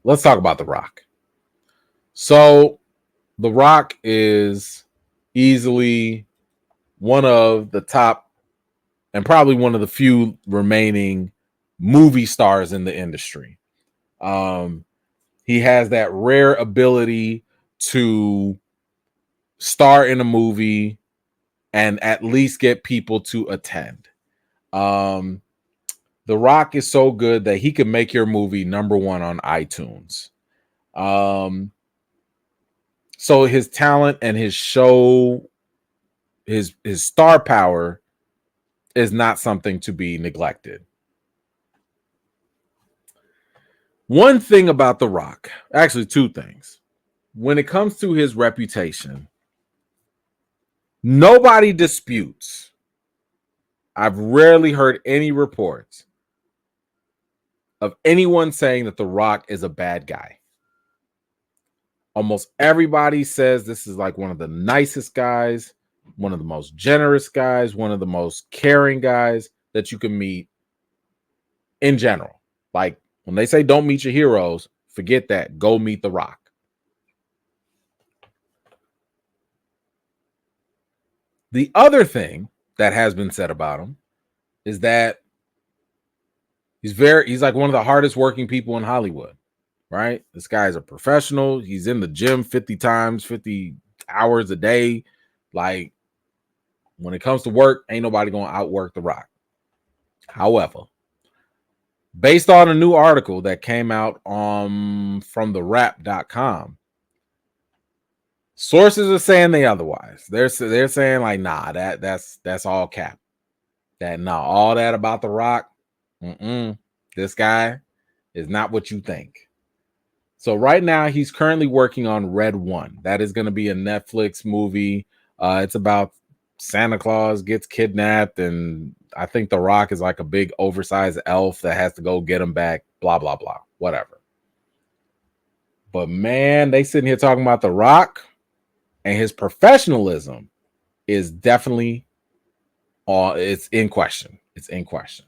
let's talk about The Rock. So, The Rock is easily one of the top and probably one of the few remaining movie stars in the industry. He has that rare ability to star in a movie and at least get people to attend. The Rock is so good that he can make your movie #1 on iTunes. So his talent and his show, his star power is not something to be neglected. One thing about The Rock, actually two things. When it comes to his reputation, nobody disputes. I've rarely heard any reports of anyone saying that The Rock is a bad guy. Almost everybody says this is like one of the nicest guys, one of the most generous guys, one of the most caring guys that you can meet in general. Like when they say don't meet your heroes, forget that. Go meet The Rock. The other thing that has been said about him is that he's like one of the hardest working people in Hollywood, right? This guy is a professional. He's in the gym 50 hours a day. Like when it comes to work, ain't nobody going to outwork The Rock. However, based on a new article that came out from therap.com, sources are saying they otherwise. They're saying like, nah, that's all cap. That nah, all that about The Rock, this guy is not what you think. So right now he's currently working on Red One. That is going to be a Netflix movie. It's about Santa Claus gets kidnapped, and I think The Rock is like a big oversized elf that has to go get him back. Blah blah blah. Whatever. But man, they sitting here talking about The Rock, and his professionalism is definitely it's in question. It's in question.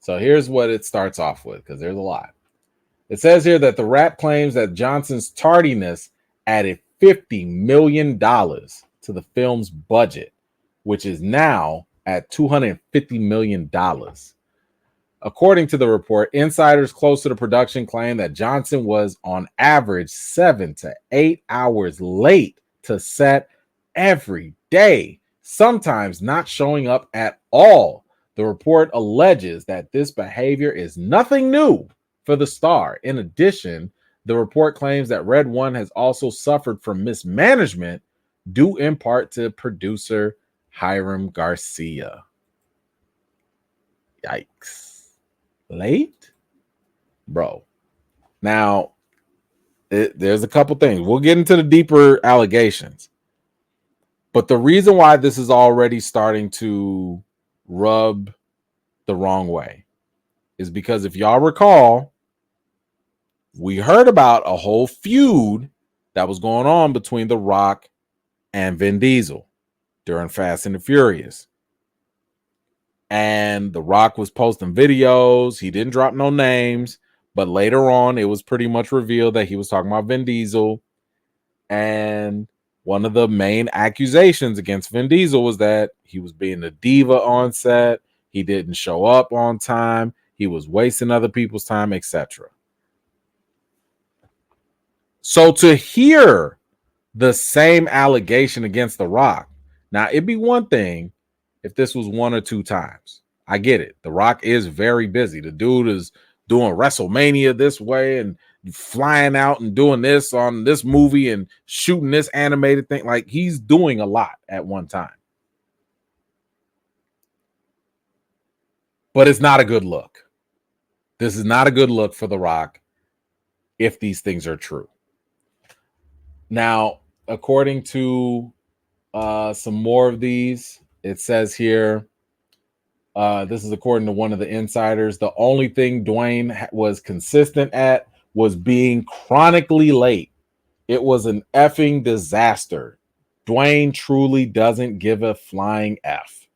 So here's what it starts off with, because there's a lot. It says here that The Wrap claims that Johnson's tardiness added $50 million to the film's budget, which is now at $250 million. According to the report, insiders close to the production claim that Johnson was on average 7 to 8 hours late to set every day, sometimes not showing up at all. The report alleges that this behavior is nothing new for the star. In addition, the report claims that Red One has also suffered from mismanagement due in part to producer Hiram Garcia. Yikes. Late? Bro. Now, there's a couple things. We'll get into the deeper allegations. But the reason why this is already starting to rub the wrong way is because if y'all recall, we heard about a whole feud that was going on between The Rock and Vin Diesel during Fast and the Furious. And The Rock was posting videos. He didn't drop no names, but later on, it was pretty much revealed that he was talking about Vin Diesel. And one of the main accusations against Vin Diesel was that he was being a diva on set. He didn't show up on time. He was wasting other people's time, etc. So to hear the same allegation against The Rock, now it'd be one thing if this was 1 or 2 times. I get it. The Rock is very busy. The dude is doing WrestleMania this way and flying out and doing this on this movie and shooting this animated thing. Like he's doing a lot at one time. But it's not a good look. This is not a good look for The Rock if these things are true. Now, according to some more of these, it says here, this is according to one of the insiders, the only thing Dwayne was consistent at was being chronically late. It was an effing disaster. Dwayne truly doesn't give a flying F.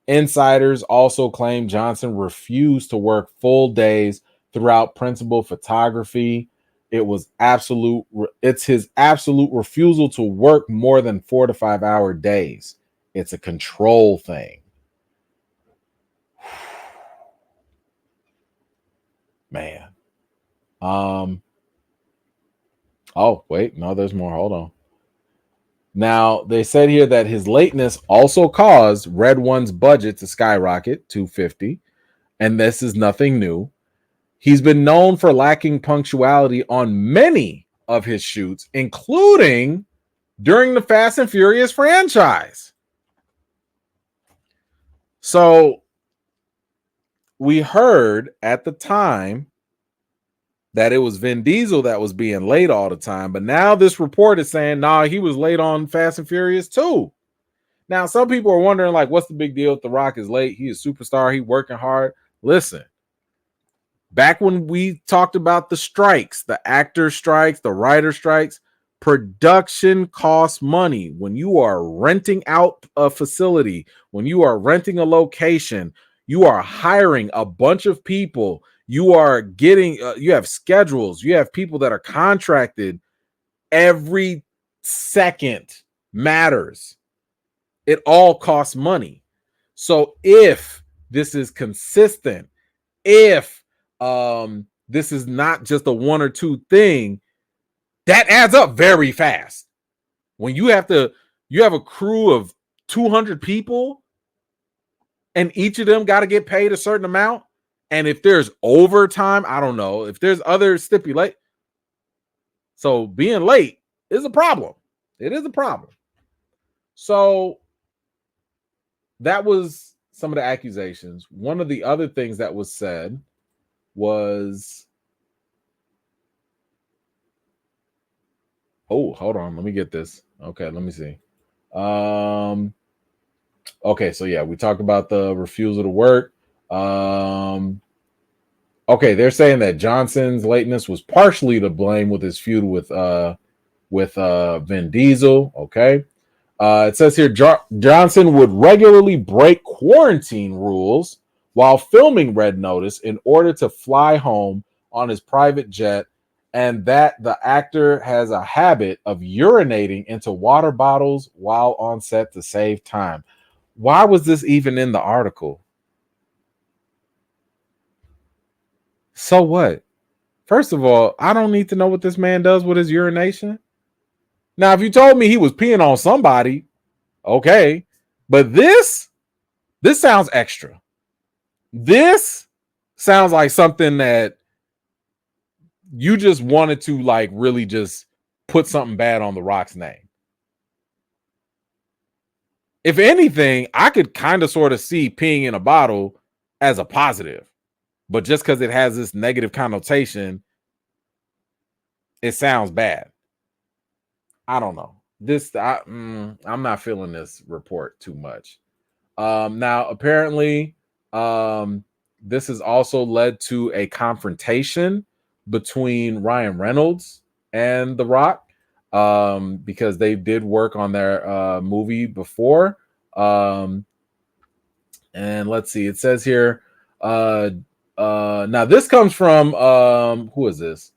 Insiders also claim Johnson refused to work full days throughout principal photography. It's his absolute refusal to work more than 4 to 5 hour days. It's a control thing. Man. Oh, wait, no, there's more. Hold on. Now, they said here that his lateness also caused Red One's budget to skyrocket to $250, and this is nothing new. He's been known for lacking punctuality on many of his shoots, including during the Fast and Furious franchise. So we heard at the time that it was Vin Diesel that was being late all the time, but now this report is saying, nah, he was late on Fast and Furious too. Now, some people are wondering, like, what's the big deal if The Rock is late? He's a superstar. He's working hard. Listen, back when we talked about the strikes, the actor strikes, the writer strikes, production costs money. When you are renting out a facility, when you are renting a location, you are hiring a bunch of people. You are getting, you have schedules. You have people that are contracted. Every second matters. It all costs money. So if this is consistent, if this is not just a one or two thing, that adds up very fast. When you have a crew of 200 people and each of them got to get paid a certain amount. And if there's overtime, I don't know if there's other stipulate. So being late is a problem. It is a problem. So that was some of the accusations. One of the other things that was said was, oh, hold on, let me get this. Okay, let me see. Okay, so yeah, we talked about the refusal to work. Okay, they're saying that Johnson's lateness was partially to blame with his feud with Vin Diesel. Okay. It says here Johnson would regularly break quarantine rules while filming Red Notice in order to fly home on his private jet, and that the actor has a habit of urinating into water bottles while on set to save time. Why was this even in the article? So what? First of all, I don't need to know what this man does with his urination. Now, if you told me he was peeing on somebody, okay. But this sounds extra. This sounds like something that you just wanted to like really just put something bad on The Rock's name. If anything, I could kind of sort of see peeing in a bottle as a positive. But just because it has this negative connotation, it sounds bad. I don't know. I'm not feeling this report too much. Now, apparently, this has also led to a confrontation between Ryan Reynolds and The Rock, because they did work on their movie before. And let's see, it says here, now this comes from who is this?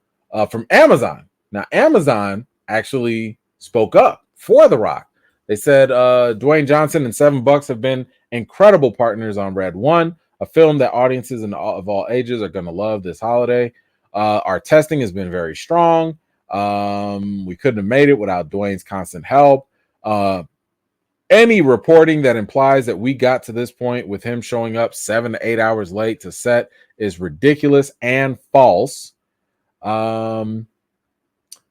From Amazon. Now, Amazon actually spoke up for The Rock. They said Dwayne Johnson and $7 have been incredible partners on Red One, a film that audiences of all ages are going to love this holiday. Our testing has been very strong. We couldn't have made it without Dwayne's constant help. Any reporting that implies that we got to this point with him showing up 7 to 8 hours late to set is ridiculous and false.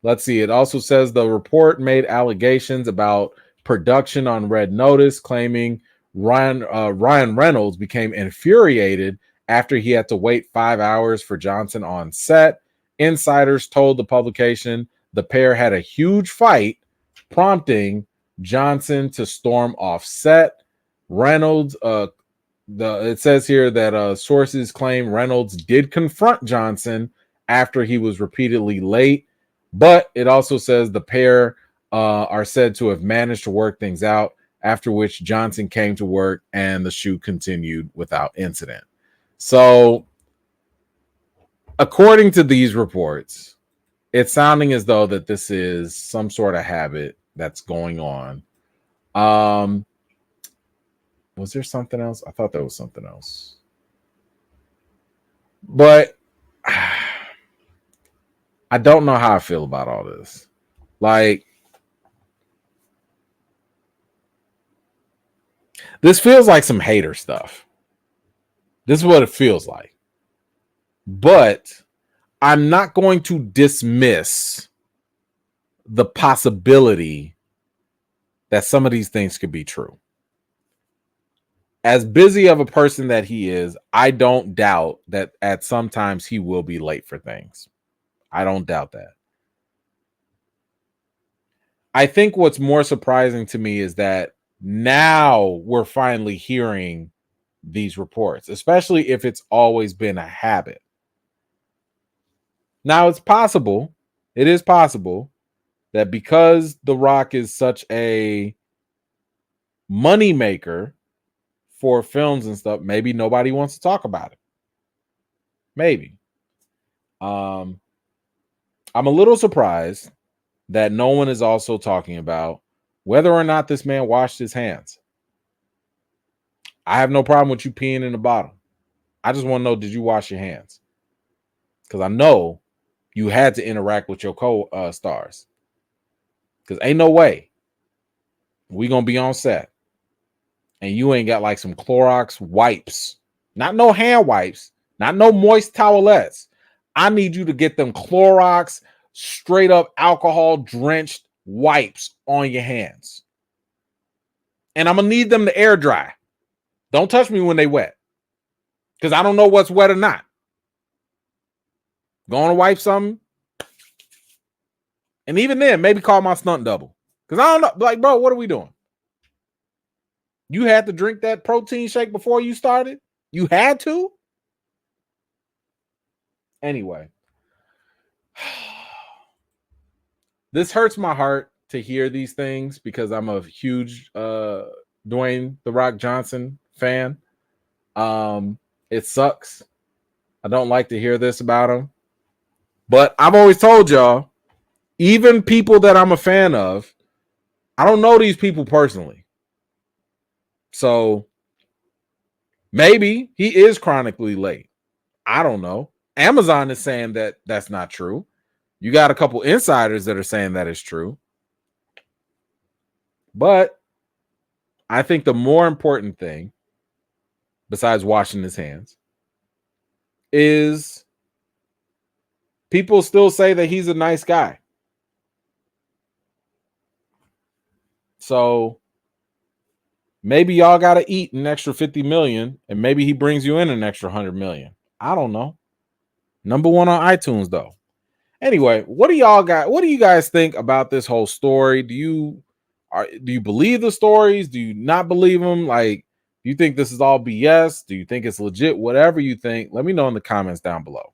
Let's see. It also says the report made allegations about production on Red Notice, claiming Ryan Reynolds became infuriated after he had to wait 5 hours for Johnson on set. Insiders told the publication the pair had a huge fight, prompting Johnson to storm off set. Reynolds, it says here that sources claim Reynolds did confront Johnson after he was repeatedly late, but it also says the pair are said to have managed to work things out, after which Johnson came to work and the shoot continued without incident. So, according to these reports, it's sounding as though that this is some sort of habit that's going on. Was there something else? I thought there was something else. But I don't know how I feel about all this. Like, this feels like some hater stuff. This is what it feels like. But I'm not going to dismiss the possibility that some of these things could be true. As busy of a person that he is, I don't doubt that at some times he will be late for things. I don't doubt that. I think what's more surprising to me is that now we're finally hearing these reports, especially if it's always been a habit. Now, it's possible, it is possible that because The Rock is such a moneymaker for films and stuff, maybe nobody wants to talk about it. Maybe. I'm a little surprised that no one is also talking about whether or not this man washed his hands. I have no problem with you peeing in the bottle. I just want to know, did you wash your hands? Because I know you had to interact with your co-stars. Because ain't no way we going to be on set and you ain't got like some Clorox wipes. Not no hand wipes. Not no moist towelettes. I need you to get them Clorox straight up alcohol drenched wipes on your hands. And I'm going to need them to air dry. Don't touch me when they wet. Because I don't know what's wet or not. Going to wipe something. And even then, maybe call my stunt double. Because I don't know. Like, bro, what are we doing? You had to drink that protein shake before you started? You had to? Anyway. This hurts my heart to hear these things because I'm a huge Dwayne The Rock Johnson fan. It sucks. I don't like to hear this about him. But I've always told y'all, even people that I'm a fan of, I don't know these people personally. So maybe he is chronically late. I don't know. Amazon is saying that that's not true. You got a couple insiders that are saying that is true. But I think the more important thing, besides washing his hands, is people still say that he's a nice guy. So maybe y'all got to eat an extra 50 million and maybe he brings you in an extra 100 million. I don't know. Number one on iTunes though. Anyway, what do you guys think about this whole story? Do you believe the stories? Do you not believe them? Like, do you think this is all BS? Do you think it's legit? Whatever you think, let me know in the comments down below.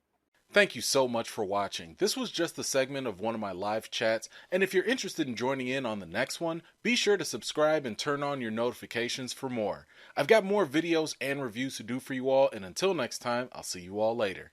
Thank you so much for watching. This was just a segment of one of my live chats, and if you're interested in joining in on the next one, be sure to subscribe and turn on your notifications for more. I've got more videos and reviews to do for you all, and until next time, I'll see you all later.